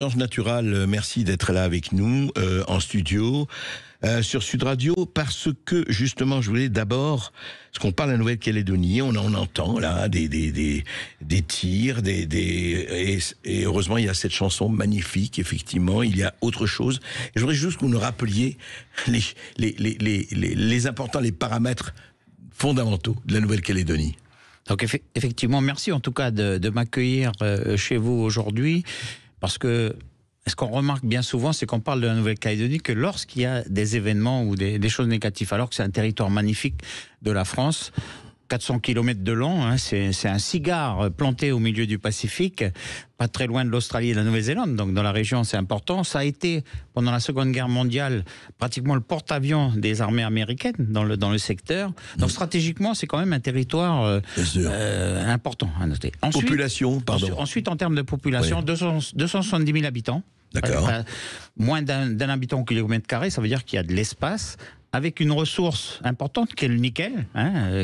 Ange Natural, merci d'être là avec nous en studio sur Sud Radio parce que justement je voulais d'abord, parce qu'on parle de la Nouvelle-Calédonie, on entend là des tirs, et heureusement il y a cette chanson magnifique, effectivement il y a autre chose. Et je voudrais juste que vous nous rappeliez les importants, les paramètres fondamentaux de la Nouvelle-Calédonie. Donc effectivement, merci en tout cas de m'accueillir chez vous aujourd'hui. Parce que ce qu'on remarque bien souvent, c'est qu'on parle de la Nouvelle-Calédonie que lorsqu'il y a des événements ou des choses négatives, alors que c'est un territoire magnifique de la France, 400 km de long, hein, c'est un cigare planté au milieu du Pacifique, pas très loin de l'Australie et de la Nouvelle-Zélande, donc dans la région c'est important. Ça a été, pendant la Seconde Guerre mondiale, pratiquement le porte-avions des armées américaines dans le secteur. Donc stratégiquement, c'est quand même un territoire important à noter. Ensuite, population, pardon. Ensuite, en termes de population, oui. 270 000 habitants. D'accord. Moins d'un habitant au kilomètre carré, ça veut dire qu'il y a de l'espace, avec une ressource importante qui est le nickel,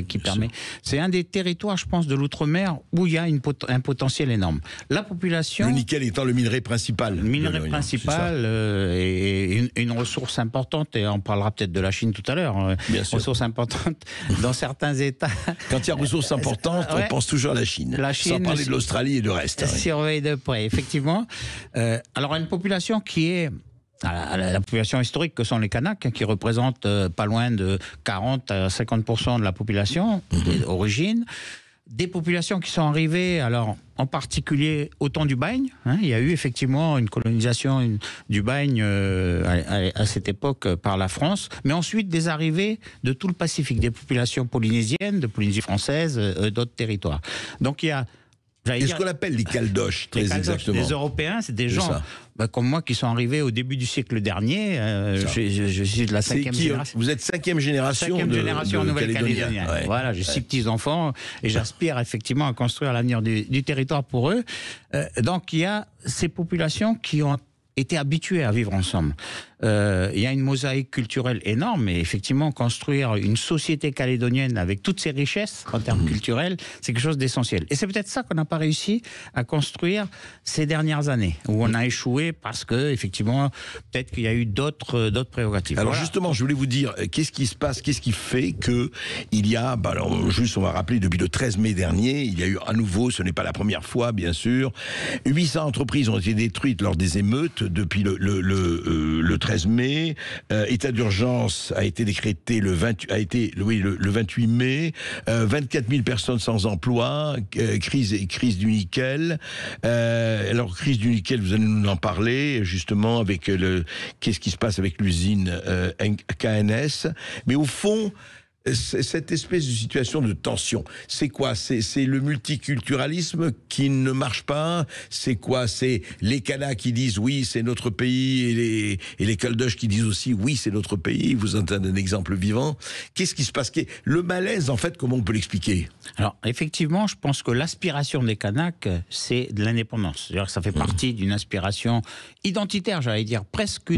qui permet. C'est un des territoires, je pense, de l'outre-mer où il y a un potentiel énorme. La population. Le nickel étant le minerai principal. Le minerai principal et une ressource importante, et on parlera peut-être de la Chine tout à l'heure. Bien sûr. Ressource importante dans certains États. Quand il y a ressources importantes, on pense toujours à la Chine. Sans parler de l'Australie et du reste. Surveille de près, effectivement. Alors, une population qui est. La population historique que sont les Kanaks, qui représentent pas loin de 40 à 50% de la population d'origine. Des populations qui sont arrivées, alors en particulier au temps du bagne. Il y a eu effectivement une colonisation du bagne à cette époque par la France, mais ensuite des arrivées de tout le Pacifique, des populations polynésiennes, de Polynésie française, d'autres territoires. Donc il y a... Qu'est-ce qu'on appelle les Caldoches, très exactement? Les Européens, c'est des gens comme moi qui sont arrivés au début du siècle dernier. Je suis de la 5e génération. Vous êtes 5e génération de Nouvelle-Calédonie. Ouais. Voilà, j'ai 6 petits-enfants et j'aspire effectivement à construire l'avenir du territoire pour eux. Donc il y a ces populations qui ont été habitués à vivre ensemble. Il y a une mosaïque culturelle énorme, et effectivement, construire une société calédonienne avec toutes ses richesses en termes culturels, c'est quelque chose d'essentiel. Et c'est peut-être ça qu'on n'a pas réussi à construire ces dernières années, où on a échoué parce que, effectivement, peut-être qu'il y a eu d'autres prérogatives. Alors justement, je voulais vous dire, qu'est-ce qui se passe, qu'est-ce qui fait que il y a, alors juste on va rappeler, depuis le 13 mai dernier, il y a eu à nouveau, ce n'est pas la première fois, bien sûr, 800 entreprises ont été détruites lors des émeutes depuis le 13 mai. État d'urgence a été décrété le 28 mai. 24 000 personnes sans emploi. Crise du nickel. Alors crise du nickel, vous allez nous en parler justement avec qu'est-ce qui se passe avec l'usine KNS. Mais au fond, cette espèce de situation de tension, c'est quoi? C'est le multiculturalisme qui ne marche pas? C'est quoi? C'est les Kanaks qui disent oui, c'est notre pays, et les Caldoches qui disent aussi oui, c'est notre pays? Vous en donnez un exemple vivant. Qu'est-ce qui se passe? Le malaise, en fait, comment on peut l'expliquer? Alors, effectivement, je pense que l'aspiration des Kanaks, c'est de l'indépendance. C'est-à-dire que ça fait partie d'une aspiration identitaire, j'allais dire, presque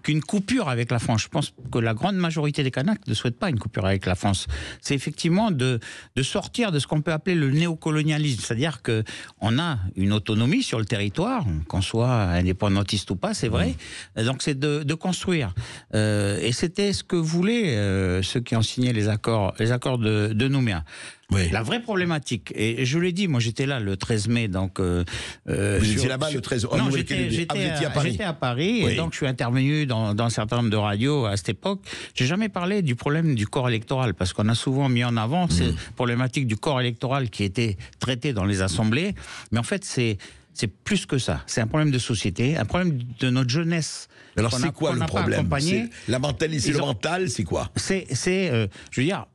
qu'une coupure avec la France. Je pense que la grande majorité des Kanaks ne souhaitent pas une coupure avec la France. C'est effectivement de sortir de ce qu'on peut appeler le néocolonialisme, c'est-à-dire qu'on a une autonomie sur le territoire, qu'on soit indépendantiste ou pas, c'est vrai. Donc c'est de construire. Et c'était ce que voulaient ceux qui ont signé les accords de Nouméa. Oui. La vraie problématique, et je l'ai dit, moi j'étais là le 13 mai, donc... vous étiez là-bas le 13 mai? Non, j'étais à Paris, oui. Et donc je suis intervenu dans un certain nombre de radios à cette époque. J'ai jamais parlé du problème du corps électoral, parce qu'on a souvent mis en avant cette problématique du corps électoral qui était traitée dans les assemblées, mais en fait c'est plus que ça. C'est un problème de société, un problème de notre jeunesse. Alors c'est quoi le problème? La mentalité, le mental, c'est quoi? Je veux dire...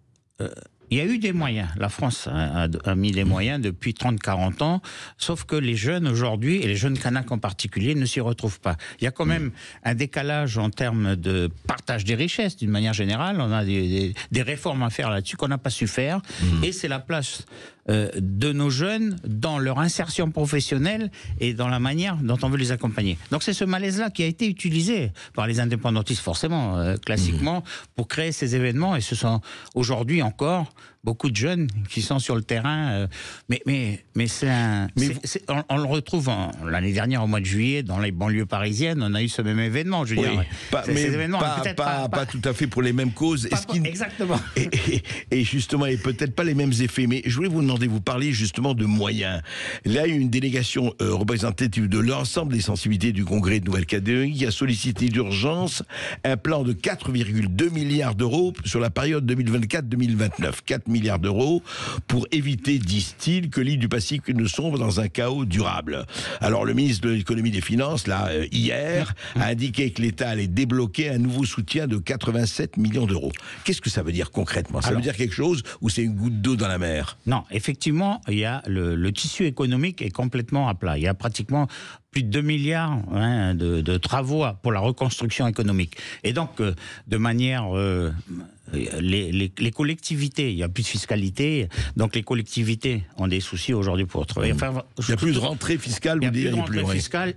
il y a eu des moyens. La France a mis des moyens depuis 30-40 ans, sauf que les jeunes aujourd'hui, et les jeunes Kanaks en particulier, ne s'y retrouvent pas. Il y a quand même un décalage en termes de partage des richesses, d'une manière générale. On a des réformes à faire là-dessus qu'on n'a pas su faire. Et c'est la place de nos jeunes dans leur insertion professionnelle et dans la manière dont on veut les accompagner. Donc c'est ce malaise-là qui a été utilisé par les indépendantistes, forcément, classiquement, pour créer ces événements. Et ce sont aujourd'hui encore beaucoup de jeunes qui sont sur le terrain. Mais on le retrouve l'année dernière, au mois de juillet, dans les banlieues parisiennes, on a eu ce même événement. Je veux dire, pas tout à fait pour les mêmes causes. Exactement. Et justement, et peut-être pas les mêmes effets. Mais je voulais vous demander, vous parliez justement de moyens. Là, il y a eu une délégation représentative de l'ensemble des sensibilités du Congrès de Nouvelle-Calédonie qui a sollicité d'urgence un plan de 4,2 milliards d'euros sur la période 2024-2029. 4 milliards d'euros pour éviter, disent-ils, que l'île du Pacifique ne sombre dans un chaos durable. Alors, le ministre de l'économie et des finances, là, hier, a indiqué que l'État allait débloquer un nouveau soutien de 87 millions d'euros. Qu'est-ce que ça veut dire concrètement ? Ça veut dire quelque chose ou c'est une goutte d'eau dans la mer ? Non, effectivement, il y a le tissu économique est complètement à plat. Il y a pratiquement plus de 2 milliards de travaux pour la reconstruction économique. Et donc, de manière... les collectivités, il n'y a plus de fiscalité, donc les collectivités ont des soucis aujourd'hui pour travailler. Enfin, il n'y a plus de rentrée fiscale, vous dites ? Il n'y a plus de rentrée fiscale.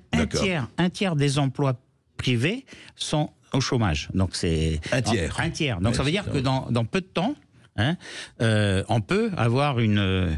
Un tiers des emplois privés sont au chômage. Donc c'est un tiers. Donc ça veut dire que dans peu de temps, on peut avoir une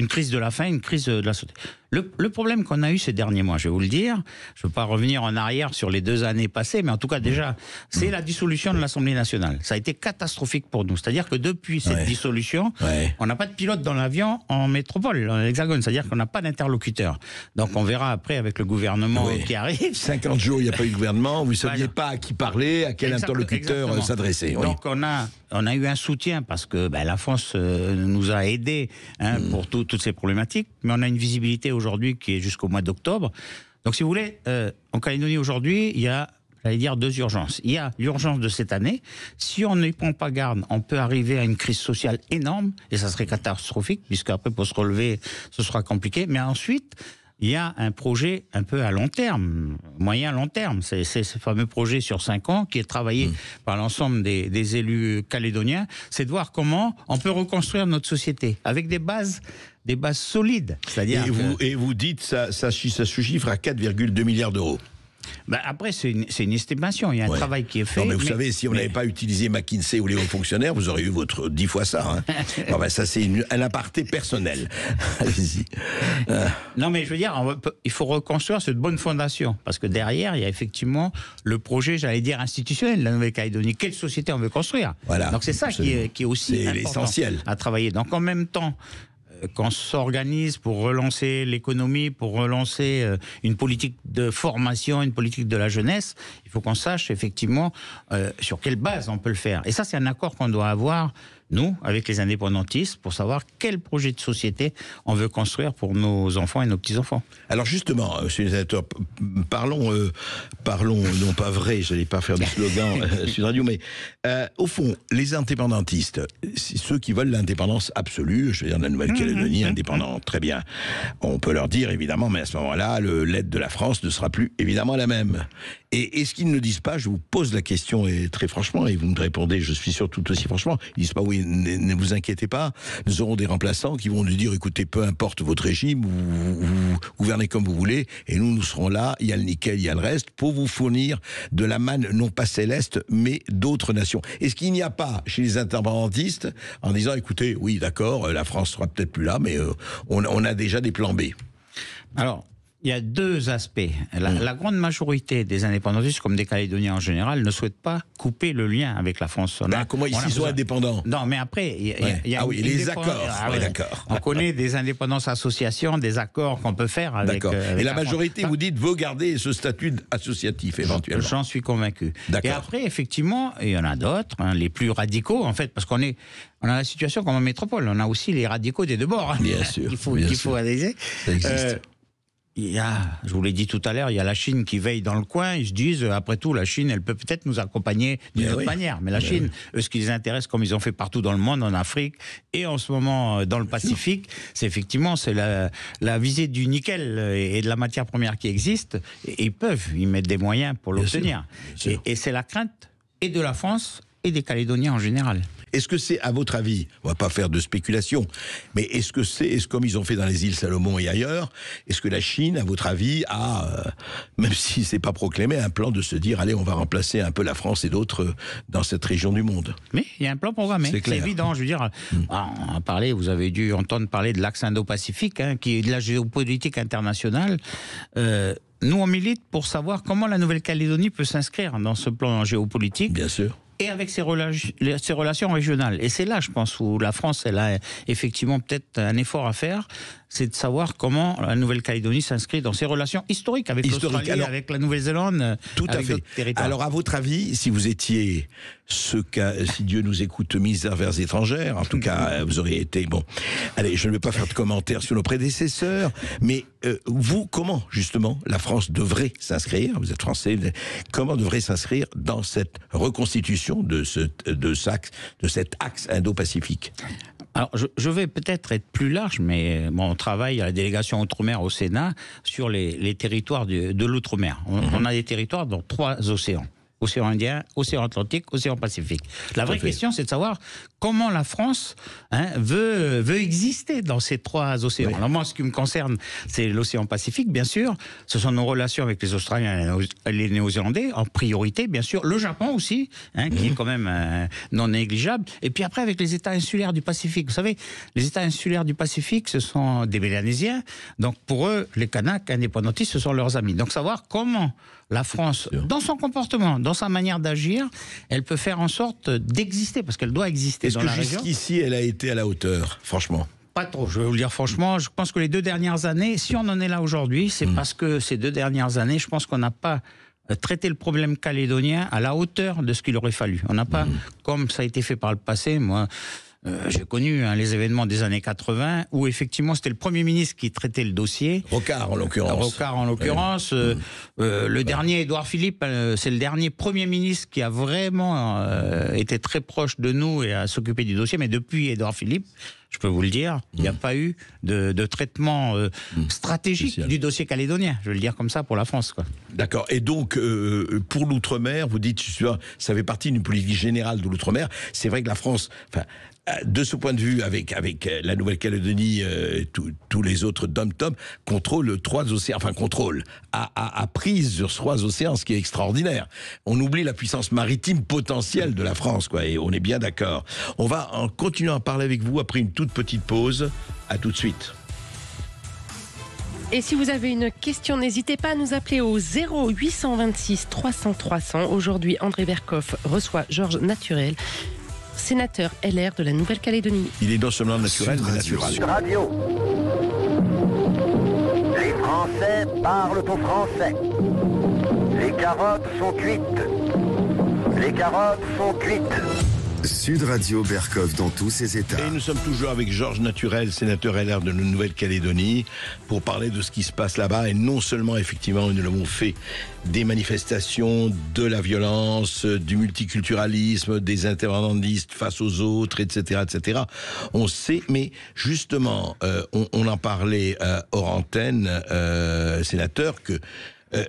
crise de la faim, une crise de la santé. Le problème qu'on a eu ces derniers mois, je vais vous le dire, je ne veux pas revenir en arrière sur les 2 années passées, mais en tout cas déjà, c'est la dissolution de l'Assemblée nationale. Ça a été catastrophique pour nous. C'est-à-dire que depuis cette dissolution, on n'a pas de pilote dans l'avion en métropole, en hexagone. C'est-à-dire qu'on n'a pas d'interlocuteur. Donc on verra après avec le gouvernement qui arrive. 50 jours, il n'y a pas eu de gouvernement, vous ne saviez pas à qui parler, à quel interlocuteur s'adresser. Donc on a eu un soutien parce que la France nous a aidés pour toutes ces problématiques, mais on a une visibilité aujourd'hui qui est jusqu'au mois d'octobre. Donc si vous voulez, en Calédonie aujourd'hui, il y a, j'allais dire, 2 urgences. Il y a l'urgence de cette année. Si on ne prend pas garde, on peut arriver à une crise sociale énorme, et ça serait catastrophique, puisqu'après pour se relever, ce sera compliqué. Mais ensuite, il y a un projet un peu à long terme, moyen-long terme. C'est ce fameux projet sur 5 ans qui est travaillé par l'ensemble des élus calédoniens. C'est de voir comment on peut reconstruire notre société avec des bases solides. C'est-à-dire et vous dites ça se chiffre à 4,2 milliards d'euros. Après, c'est une estimation. Il y a un travail qui est fait. Non, mais vous savez, si on n'avait pas utilisé McKinsey ou les hauts fonctionnaires, vous auriez eu votre 10 fois ça. Ça, c'est un aparté personnel. Allez-y. Non, mais je veux dire, il faut reconstruire cette bonne fondation. Parce que derrière, il y a effectivement le projet, j'allais dire, institutionnel de la Nouvelle-Calédonie. Quelle société on veut construire ? Donc c'est ça qui est aussi important l'essentiel à travailler. Donc en même temps qu'on s'organise pour relancer l'économie, pour relancer une politique de formation, une politique de la jeunesse, il faut qu'on sache effectivement sur quelle base on peut le faire. Et ça, c'est un accord qu'on doit avoir, nous, avec les indépendantistes, pour savoir quel projet de société on veut construire pour nos enfants et nos petits-enfants. Alors justement, monsieur le sénateur, parlons non pas vrai, je n'allais pas faire du slogan sur radio, mais au fond, les indépendantistes, ceux qui veulent l'indépendance absolue, je veux dire la Nouvelle-Calédonie indépendante, très bien, on peut leur dire évidemment, mais à ce moment-là, l'aide de la France ne sera plus évidemment la même. Et ce qu'ils ne disent pas, je vous pose la question et très franchement, et vous me répondez, je suis sûr tout aussi franchement, ils disent pas oui, ne vous inquiétez pas, nous aurons des remplaçants qui vont nous dire écoutez, peu importe votre régime, vous gouvernez comme vous voulez, et nous serons là, il y a le nickel, il y a le reste, pour vous fournir de la manne non pas céleste, mais d'autres nations. Est-ce qu'il n'y a pas chez les indépendantistes en disant écoutez, oui d'accord, la France sera peut-être plus là, mais on a déjà des plans B? Alors, il y a 2 aspects. La grande majorité des indépendantistes, comme des Calédoniens en général, ne souhaitent pas couper le lien avec la France. Comment ils sont indépendants? Non, mais après, il y a les accords. D'accord. On connaît des indépendances associations, des accords qu'on peut faire avec. D'accord. Et la majorité, vous dites, veut garder ce statut associatif éventuellement. J'en suis convaincu. D'accord. Et après, effectivement, il y en a d'autres, les plus radicaux, en fait, parce on a la situation comme en métropole. On a aussi les radicaux des 2 bords. Bien sûr. qu'il faut analyser. Ça existe. Je vous l'ai dit tout à l'heure, il y a la Chine qui veille dans le coin. Ils se disent, après tout, la Chine, elle peut peut-être nous accompagner d'une autre manière. Mais la Chine, eux, ce qui les intéresse, comme ils ont fait partout dans le monde, en Afrique et en ce moment dans le Pacifique, c'est effectivement la visée du nickel et de la matière première qui existe. Et ils peuvent y mettre des moyens pour l'obtenir. Et c'est la crainte et de la France et des Calédoniens en général. Est-ce que c'est, à votre avis, on va pas faire de spéculation, mais est-ce que comme ils ont fait dans les îles Salomon et ailleurs, est-ce que la Chine, à votre avis, a, même si c'est pas proclamé, un plan de se dire, allez, on va remplacer un peu la France et d'autres dans cette région du monde? Mais il y a un plan programmé, c'est évident. Je veux dire, on a parlé, vous avez dû entendre parler de l'axe Indo-Pacifique, qui est de la géopolitique internationale. Nous, on milite pour savoir comment la Nouvelle-Calédonie peut s'inscrire dans ce plan géopolitique. Bien sûr. Et avec ses relations régionales. Et c'est là, je pense, où la France, elle a effectivement peut-être un effort à faire, c'est de savoir comment la Nouvelle-Calédonie s'inscrit dans ses relations historiques avec l'Australie, avec la Nouvelle-Zélande, tout à fait. Alors, à votre avis, si vous étiez si Dieu nous écoute, ministre des Affaires étrangères, en tout cas, vous auriez été, bon, allez, je ne vais pas faire de commentaires sur nos prédécesseurs, mais vous, comment, justement, la France devrait s'inscrire, vous êtes français, comment devrait s'inscrire dans cette reconstitution de cet axe Indo-Pacifique? Alors, je vais peut-être être plus large, mais on travaille à la délégation Outre-mer au Sénat sur les territoires de l'Outre-mer. On a des territoires dans 3 océans. Océan Indien, Océan Atlantique, Océan Pacifique. La vraie question, c'est de savoir comment la France veut exister dans ces 3 océans. Oui. Alors moi, ce qui me concerne, c'est l'Océan Pacifique, bien sûr. Ce sont nos relations avec les Australiens et les Néo-Zélandais, en priorité, bien sûr. Le Japon aussi, qui est quand même non négligeable. Et puis après, avec les États insulaires du Pacifique. Vous savez, les États insulaires du Pacifique, ce sont des Mélanésiens. Donc pour eux, les Kanaks indépendantistes, ce sont leurs amis. Donc savoir comment la France, dans son comportement, dans sa manière d'agir, elle peut faire en sorte d'exister, parce qu'elle doit exister dans la région. Est-ce que jusqu'ici, elle a été à la hauteur, franchement? Pas trop, je vais vous le dire franchement. Je pense que les 2 dernières années, si on en est là aujourd'hui, c'est parce que ces 2 dernières années, je pense qu'on n'a pas traité le problème calédonien à la hauteur de ce qu'il aurait fallu. On n'a pas, comme ça a été fait par le passé, moi... j'ai connu les événements des années 80 où effectivement c'était le Premier ministre qui traitait le dossier. Rocard en l'occurrence. Le dernier, Édouard Philippe, c'est le dernier Premier ministre qui a vraiment été très proche de nous et a s'occupé du dossier. Mais depuis Édouard Philippe, je peux vous le dire, il n'y a pas eu de traitement stratégique du dossier calédonien. Je vais le dire comme ça pour la France, quoi. D'accord. Et donc, pour l'outre-mer, vous dites, ça fait partie d'une politique générale de l'outre-mer. C'est vrai que la France, de ce point de vue, avec la Nouvelle-Calédonie, tous les autres dom-tom, contrôle 3 océans, a prise sur 3 océans, ce qui est extraordinaire. On oublie la puissance maritime potentielle de la France, quoi, et on est bien d'accord. On va en continuant à parler avec vous après une toute petite pause. À tout de suite. Et si vous avez une question, n'hésitez pas à nous appeler au 0826 300 300. Aujourd'hui, André Berkoff reçoit Georges Naturel, sénateur LR de la Nouvelle-Calédonie. Il est non seulement naturel, mais natural. Sud Radio. Les Français parlent au français. Les carottes sont cuites. Les carottes sont cuites. Sud Radio Berkoff dans tous ses états. Et nous sommes toujours avec Georges Naturel, sénateur LR de la Nouvelle-Calédonie, pour parler de ce qui se passe là-bas. Et non seulement, effectivement, nous l'avons fait, des manifestations, de la violence, du multiculturalisme, des indépendantistes face aux autres, etc., etc. On sait, mais justement, on en parlait hors antenne, sénateur, que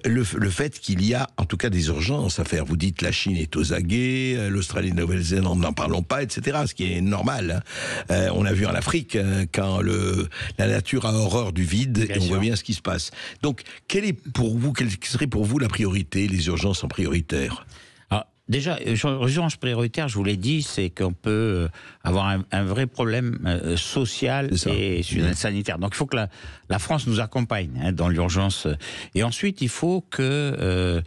le fait qu'il y a en tout cas des urgences à faire. Vous dites la Chine est aux aguets, l'Australie et la Nouvelle-Zélande n'en parlons pas, etc. Ce qui est normal. On a vu en Afrique quand la nature a horreur du vide, et on voit bien ce qui se passe. Donc, quelle serait pour vous la priorité, les urgences en prioritaire? Déjà, urgence prioritaire, je vous l'ai dit, c'est qu'on peut avoir un vrai problème social et sanitaire. Donc il faut que la France nous accompagne dans l'urgence. Et ensuite, il faut que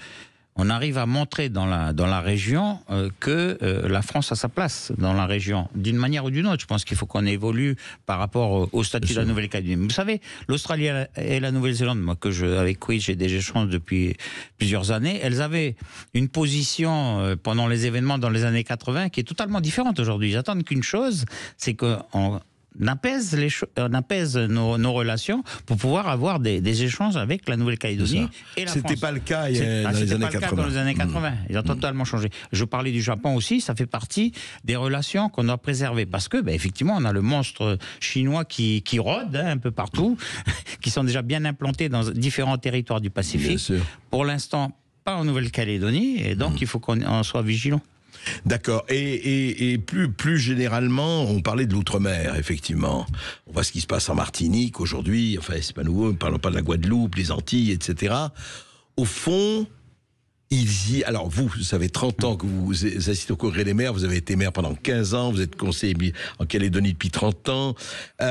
on arrive à montrer dans la région que la France a sa place dans la région, d'une manière ou d'une autre. Je pense qu'il faut qu'on évolue par rapport au statut de la Nouvelle-Calédonie. Vous savez, l'Australie et la Nouvelle-Zélande, moi avec qui j'ai des échanges depuis plusieurs années, elles avaient une position pendant les événements dans les années 80 qui est totalement différente aujourd'hui. Ils attendent qu'une chose, c'est qu'on apaise nos relations pour pouvoir avoir des échanges avec la Nouvelle-Calédonie et la France. C'était pas le cas dans les années 80. Dans les années 80. Ils ont totalement changé. Je parlais du Japon aussi, ça fait partie des relations qu'on doit préserver parce que, effectivement, on a le monstre chinois qui rôde un peu partout, qui sont déjà bien implantés dans différents territoires du Pacifique. Pour l'instant, pas en Nouvelle-Calédonie, et donc il faut qu'on soit vigilant. D'accord. Et plus généralement, on parlait de l'outre-mer, effectivement. On voit ce qui se passe en Martinique aujourd'hui. Enfin, c'est pas nouveau. Ne parlons pas de la Guadeloupe, les Antilles, etc. Au fond, alors vous avez 30 ans que vous assistez au Congrès des maires, vous avez été maire pendant 15 ans, vous êtes conseiller en Calédonie depuis 30 ans, vous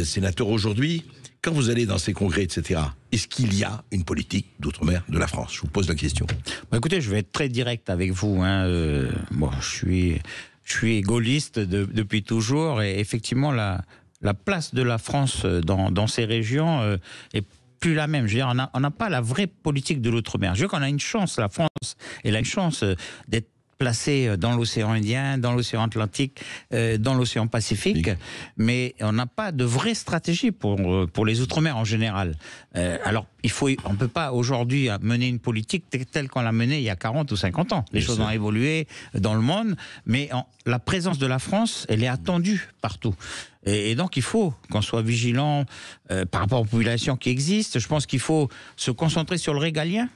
êtes sénateur aujourd'hui. Quand vous allez dans ces congrès, etc., est-ce qu'il y a une politique d'outre-mer de la France? Je vous pose la question. Écoutez, je vais être très direct avec vous. Moi, je suis gaulliste depuis toujours, et effectivement, la place de la France dans ces régions est plus la même. Je veux dire, on n'a pas la vraie politique de l'outre-mer. Je veux qu'on a une chance, la France, elle a une chance d'être placée dans l'océan Indien, dans l'océan Atlantique, dans l'océan Pacifique, mais on n'a pas de vraie stratégie pour les outre-mer en général. Alors, on ne peut pas aujourd'hui mener une politique telle qu'on l'a menée il y a 40 ou 50 ans. Les choses ont évolué dans le monde, mais la présence de la France, elle est attendue partout. Et donc, il faut qu'on soit vigilant par rapport aux populations qui existent. Je pense qu'il faut se concentrer sur le régalien.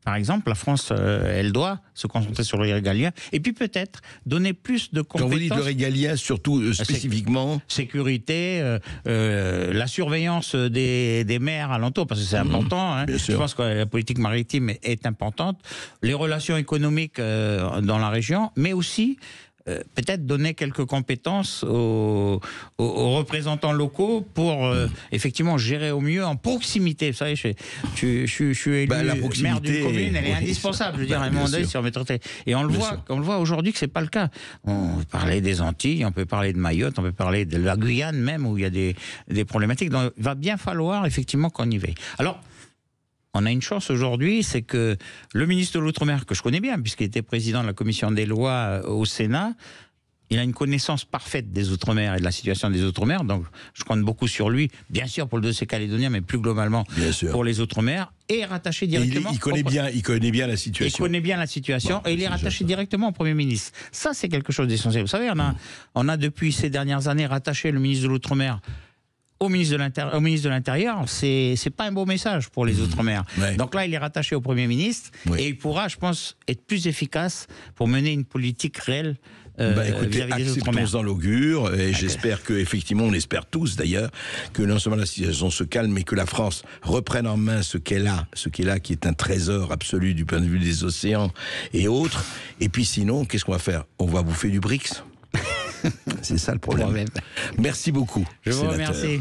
Par exemple, la France, elle doit se concentrer sur le régalien. Et puis peut-être donner plus de compétences. Quand vous dites le régalien, surtout spécifiquement sécurité, la surveillance des mers alentours, parce que c'est important. Je pense que la politique maritime est importante. Les relations économiques dans la région, mais aussi peut-être donner quelques compétences aux représentants locaux pour effectivement gérer au mieux en proximité. Vous savez, je suis élu maire d'une commune, elle est indispensable. Je veux dire, à un moment donné, sur mes traités. Et on le voit aujourd'hui que c'est pas le cas. On peut parler des Antilles, on peut parler de Mayotte, on peut parler de la Guyane même, où il y a des problématiques. Donc, il va bien falloir effectivement qu'on y veille. Alors, on a une chance aujourd'hui, c'est que le ministre de l'Outre-mer, que je connais bien, puisqu'il était président de la commission des lois au Sénat, il a une connaissance parfaite des Outre-mer et de la situation des Outre-mer, donc je compte beaucoup sur lui, bien sûr pour le dossier calédonien, mais plus globalement pour les Outre-mer, et rattaché directement... Il connaît bien la situation. Il connaît bien la situation, et il est rattaché directement au Premier ministre. Ça, c'est quelque chose d'essentiel. Vous savez, on a depuis ces dernières années rattaché le ministre de l'Outre-mer au ministre de l'Intérieur, c'est pas un beau message pour les Outre-mer. Donc là, il est rattaché au Premier ministre et il pourra, je pense, être plus efficace pour mener une politique réelle écoutez, acceptons-en l'augure et j'espère que, effectivement, on espère tous d'ailleurs, que non seulement la situation se calme, mais que la France reprenne en main ce qu'elle a, qui est un trésor absolu du point de vue des océans et autres. Et puis sinon, qu'est-ce qu'on va faire? On va bouffer du BRICS. C'est ça le problème. Merci beaucoup. Je vous remercie.